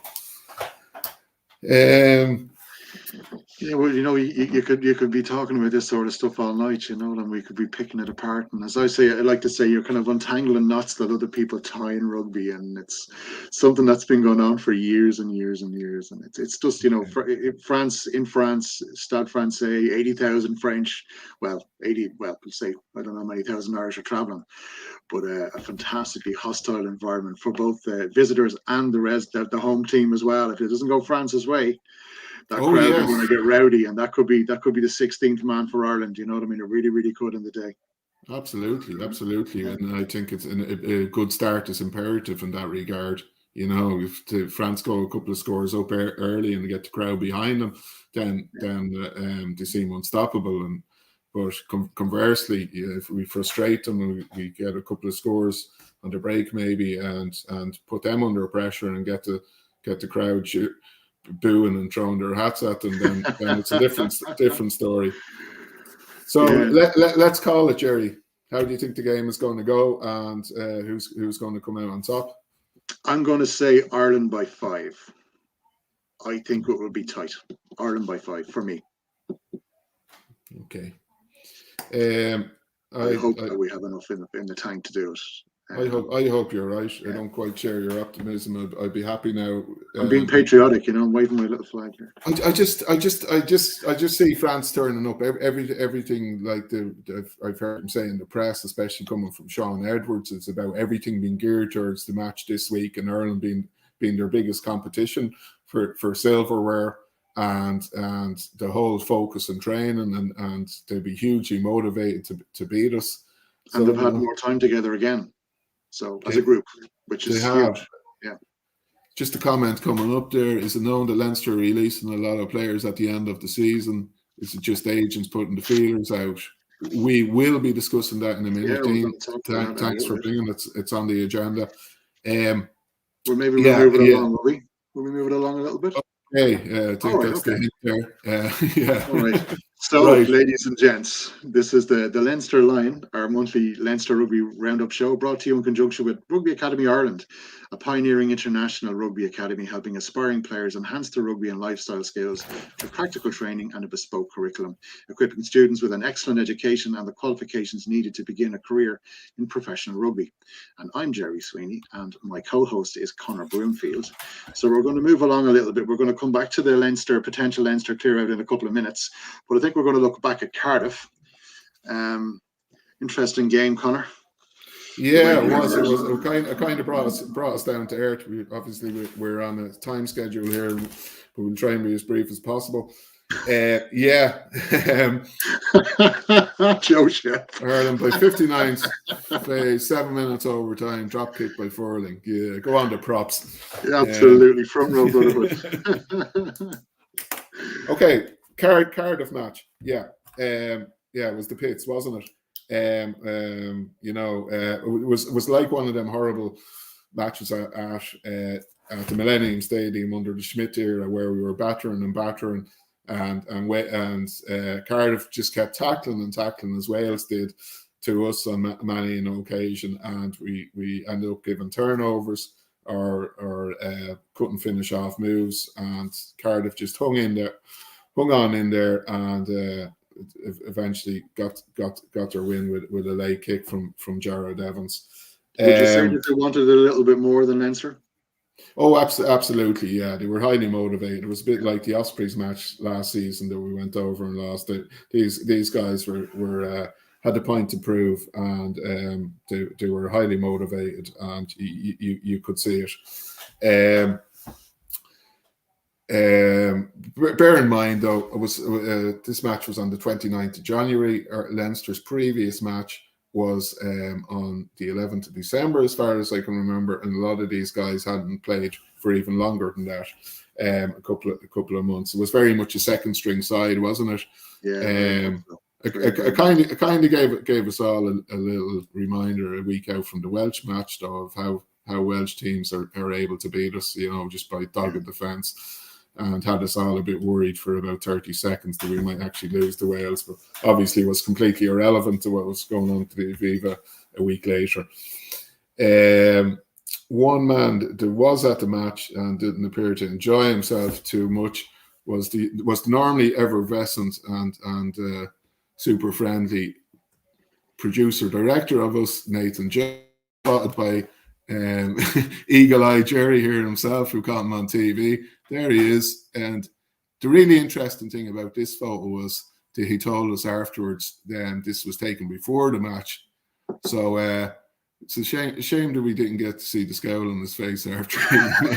Yeah, well, you could be talking about this sort of stuff all night, and we could be picking it apart. And as I say, I like to say, you're kind of untangling knots that other people tie in rugby, and it's something that's been going on for years and years and years. And it's just, France, Stade Francais, 80,000 French, well, we'll say, I don't know how many thousand Irish are traveling, but a fantastically hostile environment for both visitors and the home team as well. If it doesn't go France's way, that crowd is going to get rowdy, and that could be the 16th man for Ireland. You know what I mean? It really, really could in the day. Absolutely, and I think it's a good start is imperative in that regard. If France go a couple of scores up early and they get the crowd behind them, then they seem unstoppable. But conversely, if we frustrate them and we get a couple of scores on the break maybe, and put them under pressure and get the crowd booing and throwing their hats at them, then it's a different story. So let's call it, Gerry. How do you think the game is going to go, and who's going to come out on top? I'm going to say Ireland by 5. I think it will be tight. Ireland by 5 for me. Okay. I hope that we have enough in the tank to do it. I hope you're right. I don't quite share your optimism. I'd be happy now. I'm being patriotic, I'm waving my little flag here. I just see France turning up. Everything like I've heard him say in the press, especially coming from Sean Edwards, it's about everything being geared towards the match this week, and Ireland being their biggest competition for silverware, and the whole focus and training, and they'll be hugely motivated to beat us. And they've had more time together again. So as a group, which is huge. Yeah. Just a comment coming up there. Is it known that Leinster are releasing a lot of players at the end of the season? Is it just agents putting the feelers out? We will be discussing that in a minute. Dean, thanks for bringing it. It's on the agenda. We'll maybe move it along, will we? Will we move it along a little bit? Okay, I think that's the hint there. All right. So, ladies and gents, this is the Leinster Laighin, our monthly Leinster Rugby Roundup show, brought to you in conjunction with Rugby Academy Ireland, a pioneering international rugby academy helping aspiring players enhance their rugby and lifestyle skills through practical training and a bespoke curriculum, equipping students with an excellent education and the qualifications needed to begin a career in professional rugby. And I'm Gerry SWEENEY, and my co-host is Conor BROOMFIELD. So we're going to move along a little bit. We're going to come back to the potential Leinster clear out in a couple of minutes, but I think we're going to look back at Cardiff. Interesting game, Conor. Yeah, it was. It kind of brought us down to earth. We're on a time schedule here, but we'll try and be as brief as possible. Joe Chef. Ireland by 59, 7 minutes overtime, drop kick by Furling. Yeah, go on to props. Absolutely, front row brotherhood. Okay, Cardiff match. It was the pits, wasn't it? It was like one of them horrible matches at the Millennium Stadium under the Schmidt era, where we were battering, and Cardiff just kept tackling as Wales did to us on many an occasion, and we ended up giving turnovers or couldn't finish off moves, and Cardiff just hung on in there, and eventually got their win with a late kick from Gerald Evans. Would you say that they wanted a little bit more than Leinster? Oh, absolutely, yeah. They were highly motivated. It was a bit like the Ospreys match last season that we went over and lost. These guys were had a point to prove, and they were highly motivated, and you could see it. Bear in mind, though, it was this match was on the 29th of January. Leinster's previous match was on the 11th of December, as far as I can remember, and a lot of these guys hadn't played for even longer than that, a couple of months. It was very much a second string side, wasn't it? Yeah. It kind of gave us all a little reminder a week out from the Welsh match, though, of how Welsh teams are able to beat us, just by dogged defence. And had us all a bit worried for about 30 seconds that we might actually lose to Wales, but obviously was completely irrelevant to what was going on to the Aviva a week later. One man that was at the match and didn't appear to enjoy himself too much was the normally effervescent and super friendly producer director of us, Nathan, spotted by eagle-eyed Gerry here himself, who caught him on TV. There he is. And the really interesting thing about this photo was that he told us afterwards this was taken before the match. So it's a shame that we didn't get to see the scowl on his face after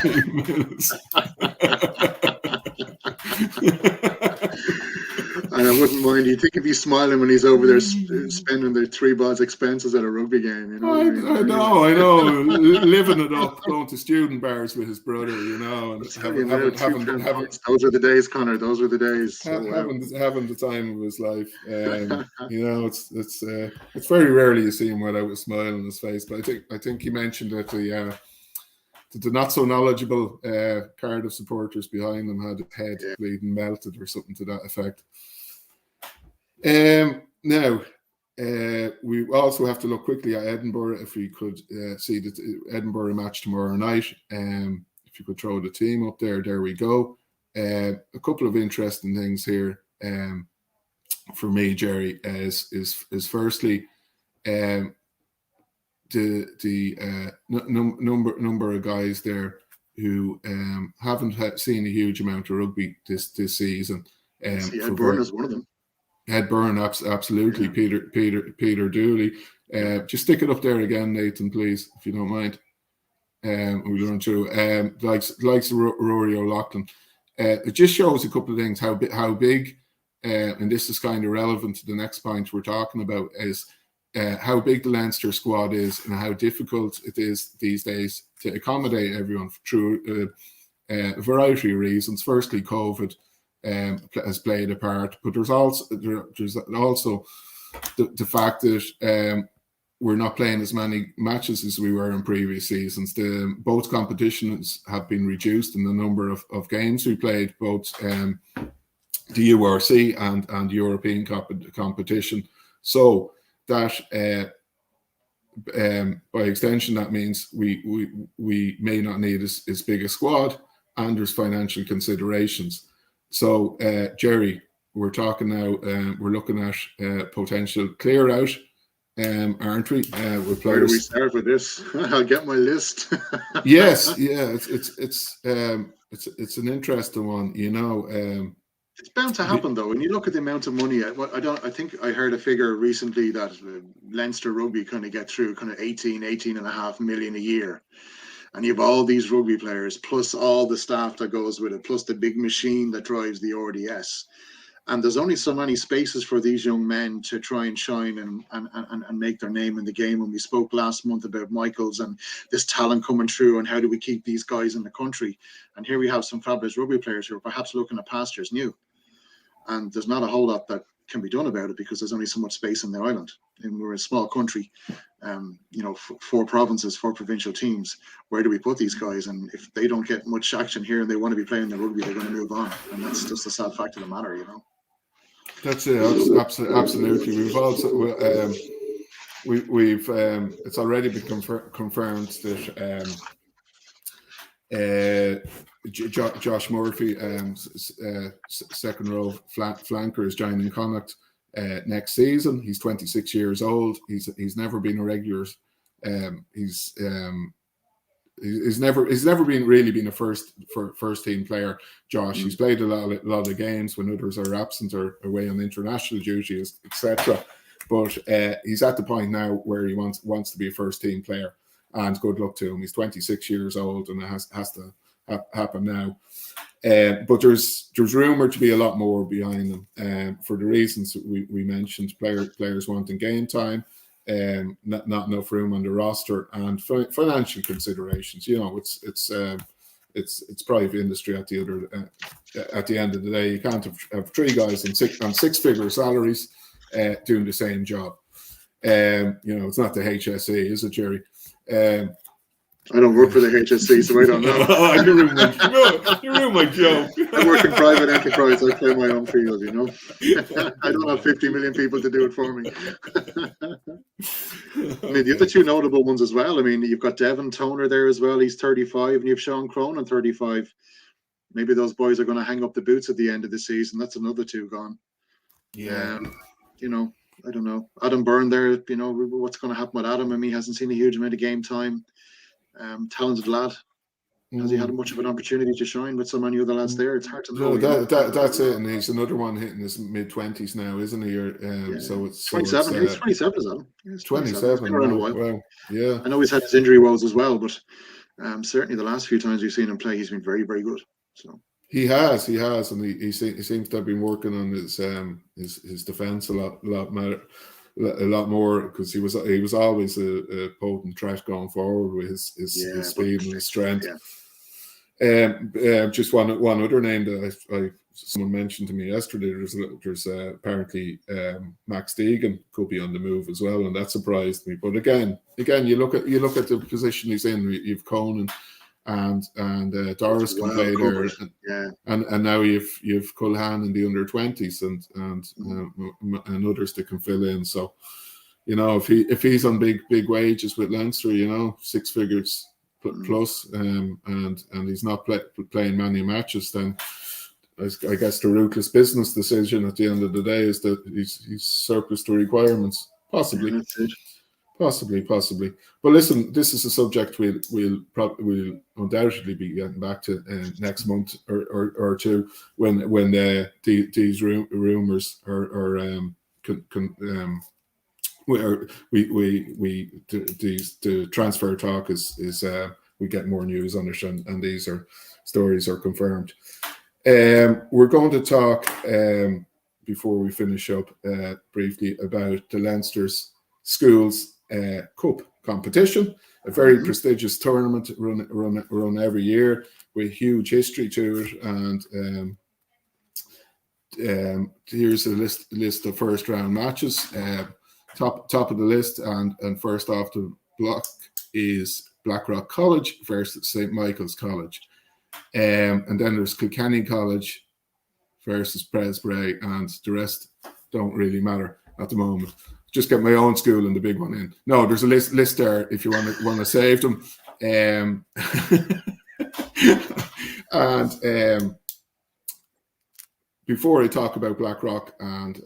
8 minutes. And I wouldn't mind. You think if he's smiling when he's over there spending the THREEBOD's expenses at a rugby game, you know? I know. Living it up, going to student bars with his brother, you know, and having those were the days, Conor. Those were the days. Having the time of his life. You know, it's very rarely you see him without a smile on his face. But I think he mentioned that the not so knowledgeable Cardiff supporters behind them had a head bleeding melted or something to that effect. Now, we also have to look quickly at Edinburgh. If we could see the Edinburgh match tomorrow night, if you could throw the team up there we go. A couple of interesting things here for me, Gerry, is firstly the number of guys there who haven't seen a huge amount of rugby this season. Byrne is one of them. Byrne, absolutely. Yeah. Peter Dooley. Just stick it up there again, Nathan, please, if you don't mind. We'll run through likes Rory O'Loughlin. It just shows a couple of things how big, and this is kind of relevant to the next point we're talking about, is how big the Leinster squad is and how difficult it is these days to accommodate everyone through a variety of reasons. Firstly, COVID has played a part, but there's also the fact that we're not playing as many matches as we were in previous seasons. Both competitions have been reduced in the number of games we played, both the URC and European competition. So that by extension, that means we may not need as big a squad, and there's financial considerations. So, Gerry, we're talking now, we're looking at potential clear out, aren't we? With players. Where do we start with this? I'll get my list. Yes, yeah, it's an interesting one, you know. It's bound to happen, though. When you look at the amount of money, I think I heard a figure recently that Leinster Rugby kind of get through kind of 18.5 million a year. And you have all these rugby players, plus all the staff that goes with it, plus the big machine that drives the RDS. And there's only so many spaces for these young men to try and shine and make their name in the game. When we spoke last month about Michaels and this talent coming through and how do we keep these guys in the country. And here we have some fabulous rugby players who are perhaps looking at pastures new. And there's not a whole lot that can be done about it because there's only so much space in the island. And we're a small country, you know, 4 provinces, 4 provincial teams. Where do we put these guys? And if they don't get much action here and they want to be playing the rugby, they're going to move on. And that's just the sad fact of the matter, you know. That's it. Absolutely. We've also we've it's already been confirmed that Josh Murphy, second row flanker, is joining Connacht next season. He's 26 years old. He's never been a regular. He's never been a first team player. Josh, he's played a lot of games when others are absent or away on international duty, etc. But he's at the point now where he wants to be a first team player, and good luck to him. He's 26 years old, and it has to happen now. But there's rumored to be a lot more behind them, for the reasons we mentioned: players wanting game time, not enough room on the roster, and financial considerations. You know, it's private industry at the end of the day. You can't have 3 guys on 6-figure salaries doing the same job. You know, it's not the HSE, is it, Gerry? I don't work for the HSC, so I don't know. You ruined my joke. I work in private enterprise. I play my own field, you know. I don't have 50 million people to do it for me. I mean, the other 2 notable ones as well. I mean, you've got Devon Toner there as well. He's 35, and you have Sean Cronin, 35. maybe those boys are going to hang up the boots at the end of the season. That's another 2 gone. Yeah. You know, I don't know. Adam Byrne there, you know, what's going to happen with Adam? I mean, he hasn't seen a huge amount of game time. Talented lad. Has he had much of an opportunity to shine with so many other lads there? It's hard to know. That's it, and he's another one hitting his mid-20s now, isn't he? So it's 27. He's 27, is that? He's 27. He's been around a while. Well, yeah. I know he's had his injury woes as well, but certainly the last few times we've seen him play, he's been very, very good. So he has, and he seems to have been working on his defence a lot more, because he was always a potent threat going forward with his speed and his strength. Just one other name that someone mentioned to me yesterday. There's apparently Max Deegan could be on the move as well, and that surprised me. But again, you look at the position he's in. You've Conan and Doris can play there, and now you've Culhan in the under-20s and others that can fill in. So, you know, if he's on big wages with Leinster, you know, 6 figures plus, and he's not playing many matches, then I guess the ruthless business decision at the end of the day is that he's surplus to requirements. Possibly. That's it. Possibly. But listen, this is a subject we'll undoubtedly be getting back to next month or two, when these rumors the transfer talk is we get more news on it, and these stories are confirmed. We're going to talk before we finish up briefly about the Leinster's Schools Cup competition, a very prestigious tournament run every year with huge history to it, and here's a list of first round matches. Top of the list, and first off the block is Blackrock College versus St Michaels College, and then there's Kilkenny College versus Presbury, and the rest don't really matter at the moment. Just get my own school and the big one in. No, there's a list there if you want to save them. And before I talk about Blackrock and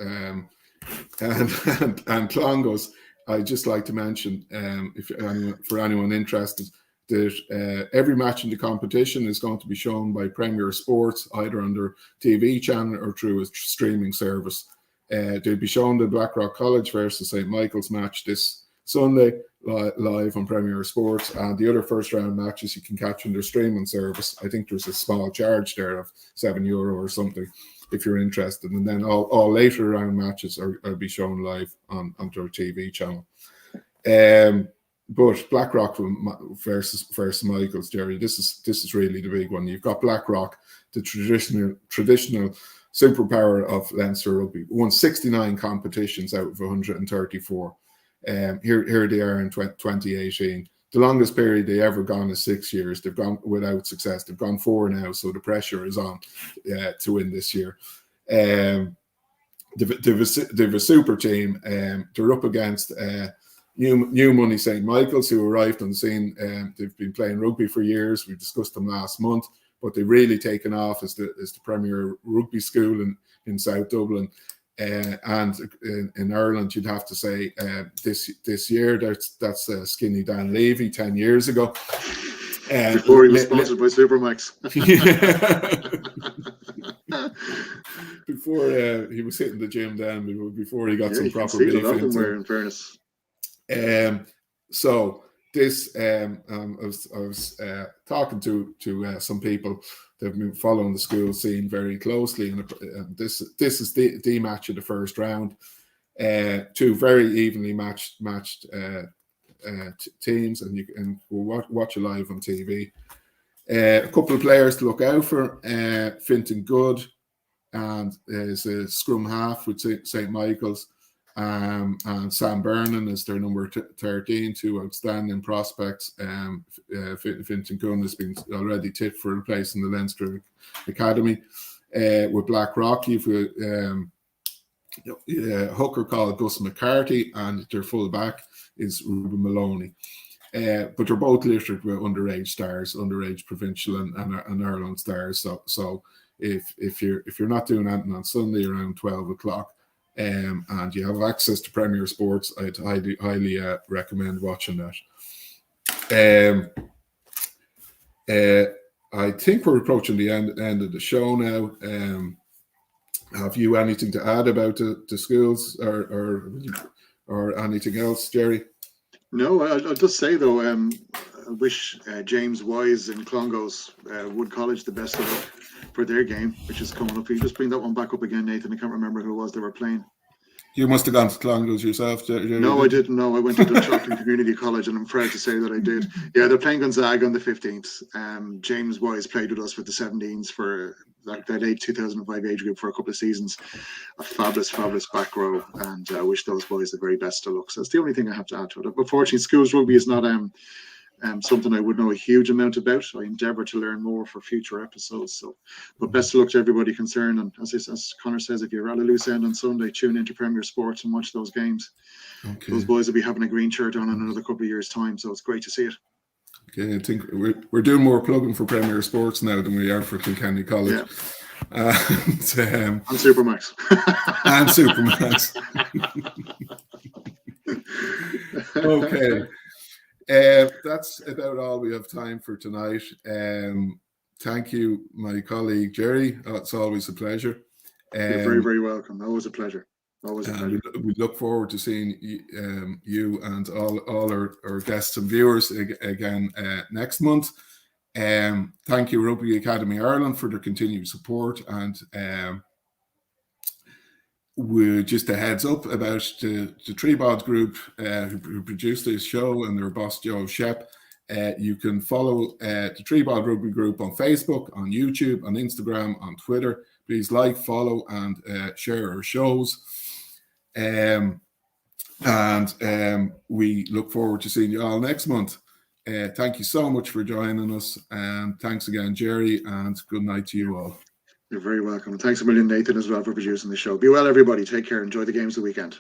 Clongowes, I'd just like to mention, for anyone interested, that every match in the competition is going to be shown by Premier Sports, either on their TV channel or through a streaming service. They'll be showing the Blackrock College versus St Michaels match this Sunday live on Premier Sports, and the other first round matches you can catch on their streaming service. I think there's a small charge there of €7 or something if you're interested, and then all later round matches will be shown live on their TV channel. But Blackrock versus Michaels, Gerry, this is really the big one. You've got Blackrock, the traditional superpower of Leinster rugby, won 69 competitions out of 134. Here they are in 2018. The longest period they ever gone is 6 years. They've gone without success. They've gone 4 now, so the pressure is on to win this year. They've a super team. They're up against New Money St Michaels, who arrived on the scene. They've been playing rugby for years. We discussed them last month, but they've really taken off as the premier rugby school in South Dublin. And in Ireland, you'd have to say this year that's Skinny Dan Levy 10 years ago. Before he was sponsored by Supermax. Before he was hitting the gym then, before he got some proper beef into in fairness. So this, I was talking to some people that have been following the school scene very closely, and this is the match of the first round. 2 very evenly matched teams, and we'll watch it live on TV. A couple of players to look out for: Fintan Good, and is a scrum half with St Michaels. And Sam Byrne is their number 13, 2 outstanding prospects. Fintan Gunn has been already tipped for a place in the Leinster Academy. With Blackrock, you've a hooker called Gus McCarthy, and their full back is Ruben Maloney. but they're both littered with underage stars, underage provincial and Ireland stars. So if you're not doing anything on Sunday around 12 o'clock, and you have access to Premier Sports, I'd highly recommend watching that. I think we're approaching the end of the show now. Have you anything to add about the schools or anything else, Gerry? No, I'll just say though, I wish James Wise in Clongowes Wood College the best of luck for their game, which is coming up. You just bring that one back up again, Nathan. I can't remember who it was they were playing. You must have gone to Clongowes yourself, Gerry. No, I didn't. No, I went to Dublin Community College, and I'm proud to say that I did. Yeah, they're playing Gonzaga on the 15th. James Wise played with us with the 17s for that 2005 age group for a couple of seasons. A fabulous back row, and I wish those boys the very best of luck. So that's the only thing I have to add to it. Unfortunately, schools rugby is not something I would know a huge amount about. I endeavour to learn more for future episodes. So, but best of luck to everybody concerned. And as Conor says, if you're at a loose end on Sunday, tune into Premier Sports and watch those games. Okay. Those boys will be having a green shirt on in another couple of years' time. So it's great to see it. Okay, I think we're doing more plugging for Premier Sports now than we are for Kilkenny College. Yeah. And Supermax. And Supermax. Okay. That's about all we have time for tonight. Thank you, my colleague Gerry. It's always a pleasure. You're very, very welcome. Always a pleasure. Always a pleasure. We look forward to seeing you and all our guests and viewers again next month. Thank you, Rugby Academy Ireland, for their continued support. And we're just a heads up about the THREEBOD group who produced this show and their boss, Joe Shep. You can follow the THREEBOD Rugby group on Facebook, on YouTube, on Instagram, on Twitter. Please like, follow, and share our shows. And we look forward to seeing you all next month. Thank you so much for joining us, and thanks again, Gerry, and good night to you all. You're very welcome. Thanks a million, Nathan, as well, for producing the show. Be well, everybody. Take care. Enjoy the games of the weekend.